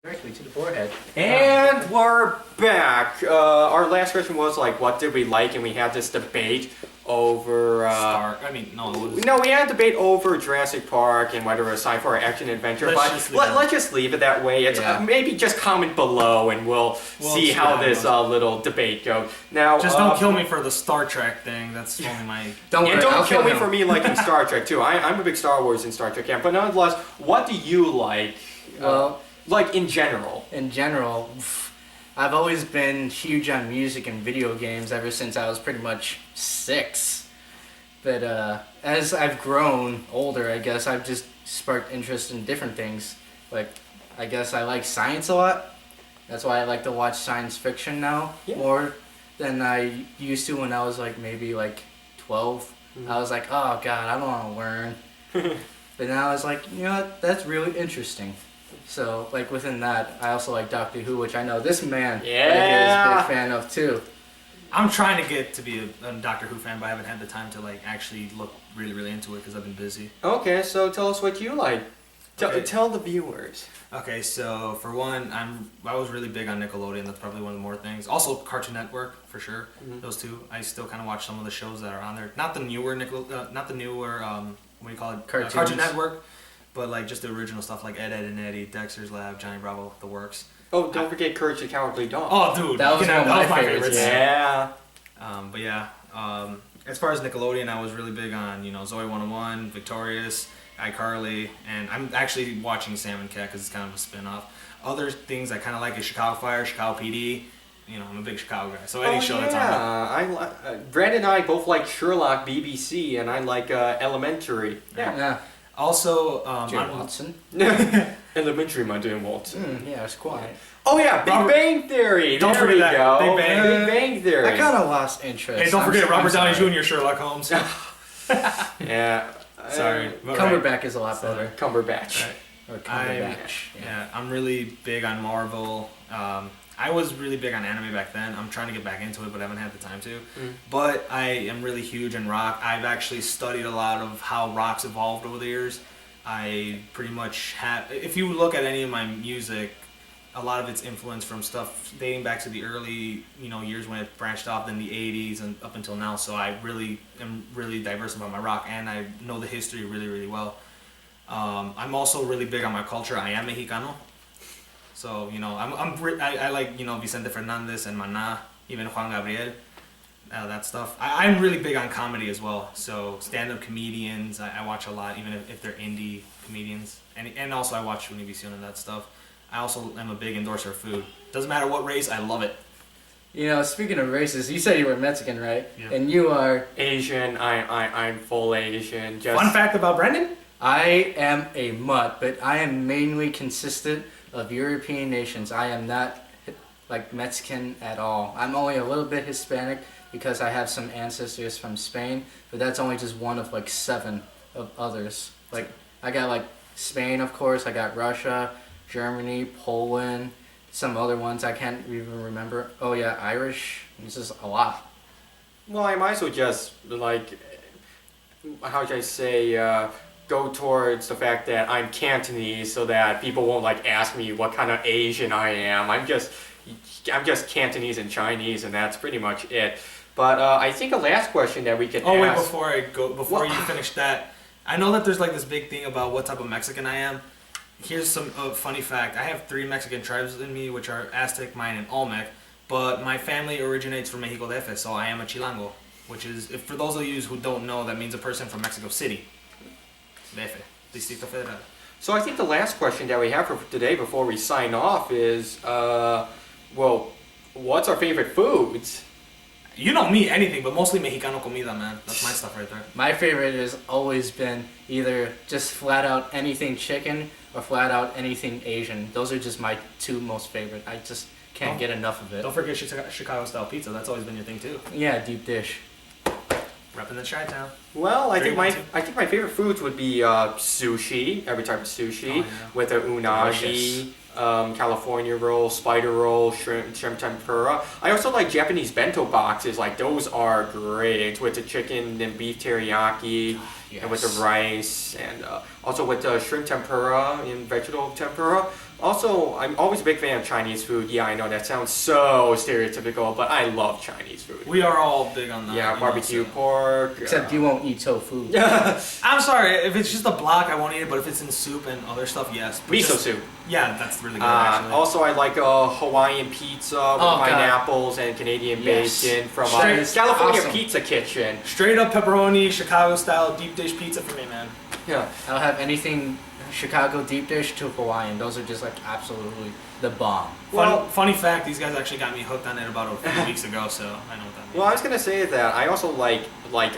Directly to the forehead. And we're back. Our last question was like, what did we like? And we had this debate over. We had a debate over Jurassic Park and whether it was sci-fi or action adventure. Let's just leave it that way. It's maybe just comment below and we'll see how this little debate goes. Now, just don't kill me for the Star Trek thing. That's only my. Don't kill me for me liking Star Trek too. I'm a big Star Wars and Star Trek fan, but nonetheless, what do you like? Like in general. In general, I've always been huge on music and video games ever since I was pretty much 6. But as I've grown older, I guess I've just sparked interest in different things. Like, I guess I like science a lot. That's why I like to watch science fiction now more than I used to when I was maybe 12. I was like, oh god, I don't want to learn. But now I was like, you know what, that's really interesting. So, within that, I also like Doctor Who, which I know this man is a big fan of, too. I'm trying to get to be a Doctor Who fan, but I haven't had the time to, actually look really, really into it because I've been busy. Okay, so tell us what you like. Tell the viewers. Okay, so, for one, I was really big on Nickelodeon. That's probably one of the more things. Also, Cartoon Network, for sure. Mm-hmm. Those two. I still kind of watch some of the shows that are on there. Not the newer, Cartoon Network. But just the original stuff like Ed, Edd and Eddy, Dexter's Lab, Johnny Bravo, The Works. Oh, don't forget Courage the Cowardly Dog. Oh, dude, that was one of my favorites. Yeah. As far as Nickelodeon, I was really big on Zoe 101, Victorious, iCarly, and I'm actually watching Sam and Cat because it's kind of a spin-off. Other things I kind of like is Chicago Fire, Chicago PD. I'm a big Chicago guy, so any show that's on. Brandon and I both like Sherlock, BBC, and I like Elementary. Yeah. Also, Jim Watson. Elementary, my dear Watson. Yeah, it's quiet. Oh yeah, Big Bang Theory. Don't forget that. Big Bang Theory. I kind of lost interest. Hey, don't forget Robert Downey Jr. Sherlock Holmes. Yeah. Sorry. Cumberbatch is a lot better. Cumberbatch. Right. Or Cumberbatch. I'm really big on Marvel. I was really big on anime back then. I'm trying to get back into it, but I haven't had the time to. But I am really huge in rock. I've actually studied a lot of how rock's evolved over the years. I pretty much have... If you look at any of my music, a lot of it's influenced from stuff dating back to the early years when it branched off in the 80s and up until now. So I really am really diverse about my rock, and I know the history really, really well. I'm also really big on my culture. I am Mexicano. So, I like, Vicente Fernandez and Maná, even Juan Gabriel, that stuff. I'm really big on comedy as well. So, stand-up comedians, I watch a lot, even if they're indie comedians. And also I watch Univision and that stuff. I also am a big endorser of food. Doesn't matter what race, I love it. Speaking of races, you said you were Mexican, right? Yeah. And you are... Asian. I'm full Asian. Fun fact about Brendan? I am a mutt, but I am mainly consistent of European nations. I am not Mexican at all. I'm only a little bit Hispanic because I have some ancestors from Spain, but that's only just one of 7 of others. I got Spain, of course. I got Russia, Germany, Poland, some other ones I can't even remember. Oh yeah, Irish. This is a lot. Well, I might as well just how should I say? Go towards the fact that I'm Cantonese so that people won't ask me what kind of Asian I am. I'm just Cantonese and Chinese, and that's pretty much it. But I think a last question that we can ask... Wait, before you finish that, I know that there's this big thing about what type of Mexican I am. Here's some funny fact. I have 3 Mexican tribes in me, which are Aztec, Mayan, and Olmec, but my family originates from Mexico DF, so I am a Chilango, which is, for those of you who don't know, that means a person from Mexico City. DF, Distrito Federal. So I think the last question that we have for today before we sign off is, what's our favorite foods? You know me, anything, but mostly Mexicano comida, man. That's my stuff right there. My favorite has always been either just flat out anything chicken or flat out anything Asian. Those are just my 2 most favorite. I just can't get enough of it. Don't forget Chicago-style pizza. That's always been your thing, too. Yeah, deep dish. Repping the Chi-Town. Well, I think my favorite foods would be sushi, every type of sushi, with a unagi, California roll, spider roll, shrimp tempura. I also like Japanese bento boxes. Those are great with the chicken and beef teriyaki, and with the rice, and also with the shrimp tempura and vegetable tempura. Also, I'm always a big fan of Chinese food. Yeah, I know that sounds so stereotypical, but I love Chinese food. We are all big on that. Yeah, barbecue pork. Except you won't eat tofu. I'm sorry, if it's just a block, I won't eat it, but if it's in soup and other stuff, yes. But Miso soup. Yeah, that's really good, actually. Also, I like a Hawaiian pizza with pineapples and Canadian bacon from California awesome. Pizza Kitchen. Straight up pepperoni, Chicago-style deep dish pizza for me, man. Yeah. I'll have anything Chicago deep dish to Hawaiian. Those are just like absolutely the bomb. Funny fact, these guys actually got me hooked on it about a few weeks ago, so I know what that means. Well, I was gonna say that I also like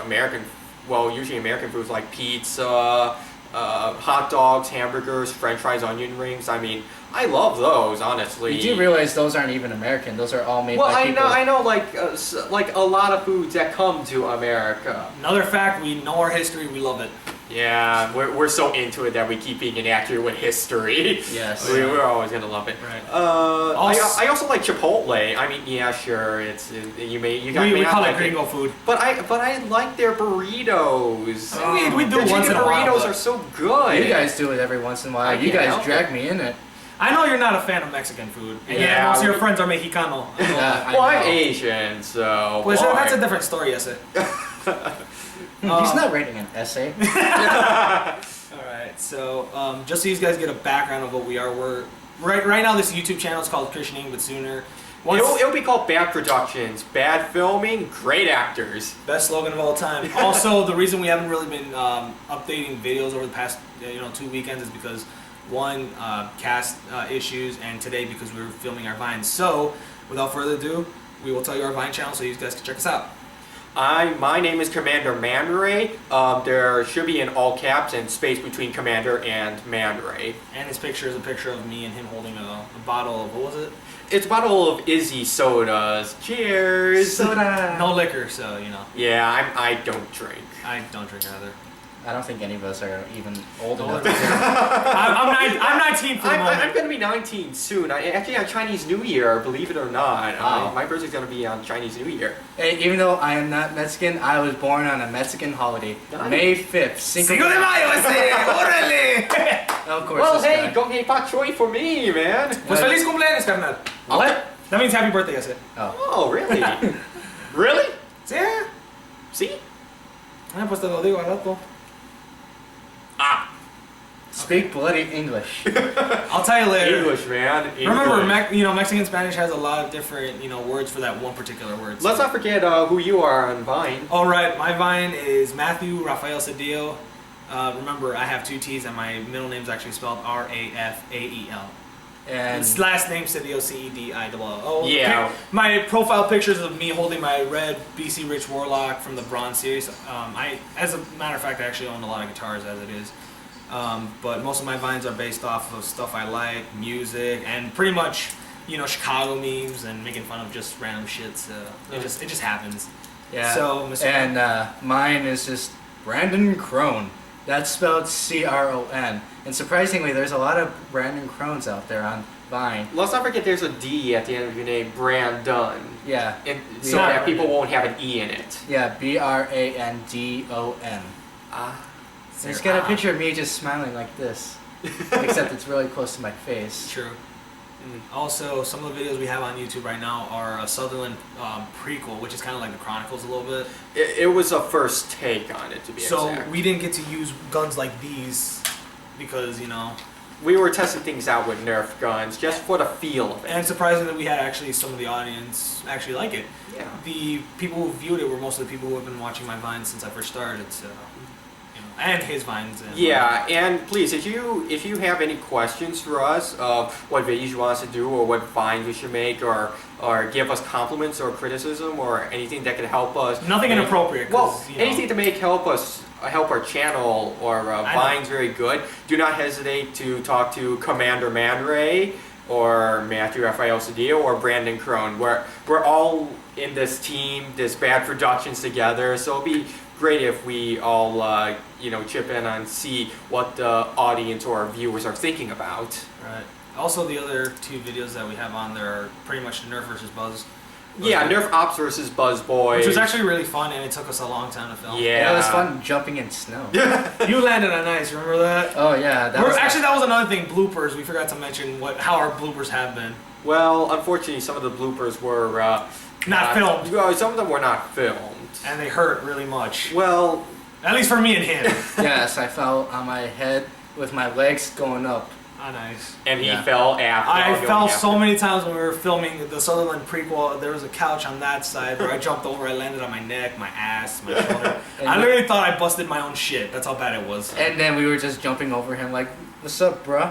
American, usually American foods like pizza, hot dogs, hamburgers, French fries, onion rings. I mean, I love those, honestly. You do realize those aren't even American. Those are all made by people. Well, I know, like a lot of foods that come to America. Another fact, we know our history, we love it. Yeah, we're so into it that we keep being inaccurate with history. Yes. We're always gonna love it. Right. I also like Chipotle. I mean, yeah, sure, you guys we call it gringo food. But I like their burritos. We do their once in a while. burritos are so good. You guys do it every once in a while. You guys drag me in it. I know you're not a fan of Mexican food. And Yeah, most of your friends are Mexicano. Yeah, I'm Asian, so. Well, that's a different story, yes. He's not writing an essay. Alright, so just so you guys get a background of what we are, we're right now this YouTube channel is called Christianing But Sooner. It'll be called Bad Productions, Bad Filming, Great Actors. Best slogan of all time. Also, the reason we haven't really been updating videos over the past 2 weekends is because one, cast issues, and today because we were filming our Vines. So, without further ado, we will tell you our Vine channel so you guys can check us out. My name is Commander Man-Ray. There should be in all caps and space between Commander and Man-Ray. And his picture is a picture of me and him holding a bottle of, what was it? It's a bottle of Izzy sodas. Cheers! Soda. No liquor, so Yeah, I don't drink. I don't drink either. I don't think any of us are even old enough. I'm 19 for the moment. I'm going to be 19 soon. Actually, on Chinese New Year, believe it or not. Wow. My birthday's going to be on Chinese New Year. Hey, even though I am not Mexican, I was born on a Mexican holiday. May 5th. Cinco de Mayo, órale! Of course. Well, hey, go get pak choy for me, man. Pues feliz cumpleaños, carnal. What? That means happy birthday, I said. Oh, really? Really? Yeah. See? Pues te lo digo al rato. Speak bloody English. I'll tell you later. English, man. English. Remember, Mexican Spanish has a lot of different, words for that one particular word. Let's not forget who you are on Vine. All right, my Vine is Matthew Rafael Cedillo. Remember, I have 2 T's and my middle name's actually spelled Rafael. And His last name Cedillo, Cedillo. Yeah. My profile pictures of me holding my red BC Rich Warlock from the Bronze series. As a matter of fact, I actually own a lot of guitars as it is. But most of my Vines are based off of stuff I like, music, and pretty much, Chicago memes and making fun of just random shit. So it just happens. yeah. So, Mr. And mine is just Brandon Crone. That's spelled C-R-O-N. And surprisingly, there's a lot of Brandon Crones out there on Vine. Let's not forget there's a D at the end of your name, Brandon. Yeah. So that people won't have an E in it. Yeah, B-R-A-N-D-O-N. There's got a picture of me just smiling like this. Except it's really close to my face. True. Also, some of the videos we have on YouTube right now are a Sutherland prequel, which is kind of like the Chronicles a little bit. It was a first take on it, to be exact. So we didn't get to use guns like these because, We were testing things out with Nerf guns, just for the feel of it. And surprisingly, we had actually some of the audience actually like it. Yeah. The people who viewed it were most of the people who have been watching my Vines since I first started, so... and his Vines. Yeah, and please, if you have any questions for us of what videos you want us to do or what Vines we should make or give us compliments or criticism or anything that could help us. Nothing inappropriate. Well, anything to help our channel or Vines very good. Do not hesitate to talk to Commander Man-Ray or Matthew Rafael Cedillo or Brandon Crone. We're all in this team, this Bad Productions together, so it'll be great if we all chip in and see what the audience or our viewers are thinking about. Right. Also, the other 2 videos that we have on there are pretty much Nerf versus Buzz. Yeah, Nerf Ops versus Buzz Boy. Which was actually really fun, and it took us a long time to film. Yeah. It was fun jumping in snow. You landed on ice, remember that? Oh yeah, that was Actually, that was another thing, bloopers. We forgot to mention how our bloopers have been. Well, unfortunately, some of the bloopers were Not filmed. Well, some of them were not filmed. And they hurt really much. Well, At least for me and him. Yes, I fell on my head with my legs going up. Oh, nice. and he Yeah. fell after. I going fell after. so many times when we were filming the Sutherland prequel. There was a couch on that side where I jumped over. I landed on my neck, my ass, my shoulder. I literally thought I busted my own shit. That's how bad it was. And then we were just jumping over him like, "What's up, bro?"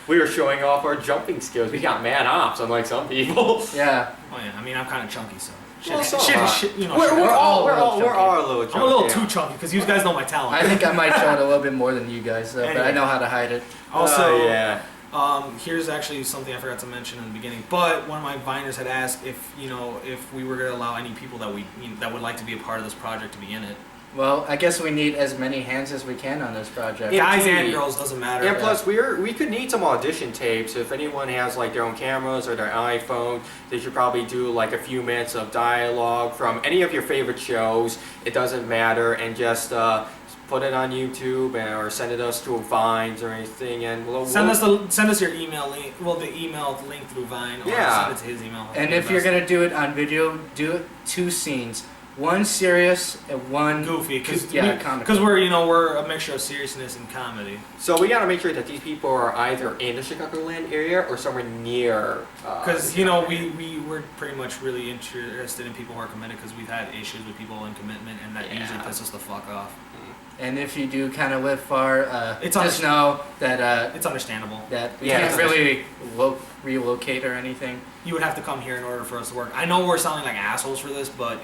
We were showing off our jumping skills. We got mad ops, unlike some people. Yeah. Oh yeah, I mean I'm kind of chunky, so Well, so shit, am I. shit, you know. We're, shit. we're all a little a little chunky. I'm a little yeah. too chunky because you guys know my talent. I think I might show it a little bit more than you guys, though, but I know how to hide it. Also, yeah. Here's actually something I forgot to mention in the beginning. But one of my Viners had asked if we were gonna allow any people that that would like to be a part of this project to be in it. Well, I guess we need as many hands as we can on this project. Yeah. Guys and Indeed. girls doesn't matter. And plus, we could need some audition tapes. If anyone has like their own cameras or their iPhone, they should probably do like a few minutes of dialogue from any of your favorite shows. It doesn't matter, and just put it on YouTube or send it us to Vines or anything, and Send us your email link. Well, the email link through Vine, or Yeah. send it to his email. And if you're gonna do it on video, do it 2 scenes. One serious and one goofy, because comical. we're a mixture of seriousness and comedy. So we gotta make sure that these people are either in the Chicagoland area or somewhere near. Because we were pretty much really interested in people who are committed, because we've had issues with people in commitment, and that usually pisses us the fuck off. And if you do kind of live far, It's just know that It's understandable. that we Yeah, can't it's really relocate or anything. You would have to come here in order for us to work. I know we're sounding like assholes for this, but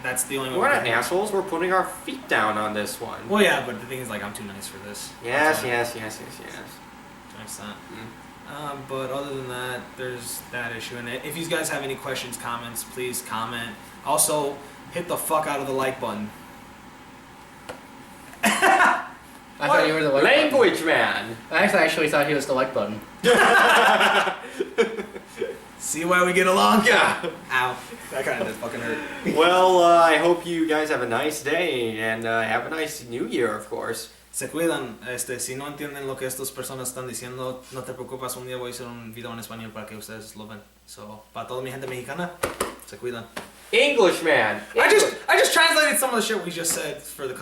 that's the only way. We're we not can- assholes. We're putting our feet down on this one. Well, yeah, but the thing is, like, I'm too nice for this. Yes, That's yes, yes, yes, yes. why. To an extent. But other than that, there's that issue. And if you guys have any questions, comments, please comment. Also, hit the fuck out of the like button. I thought you were the like button. Language man. I actually thought he was the like button. See why we get along? Yeah. Ow. That kind of did fucking hurt. Well, I hope you guys have a nice day and have a nice New Year, of course. Se cuidan. Si no entienden lo que estas personas están diciendo, no te preocupas. Un día voy a hacer un video en español para que ustedes lo ven. So, para toda mi gente mexicana, se cuidan. Englishman. I just translated some of the shit we just said for the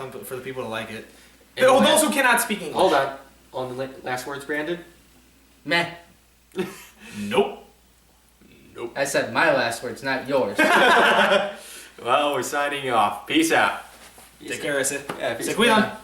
people to like it. And Those who cannot speak English. Hold on. On the last words, Brandon? Meh. Nope. Nope. I said my last words, not yours. Well, we're signing off. Peace out. Take care, ese. Yeah, peace Se out. cuidan.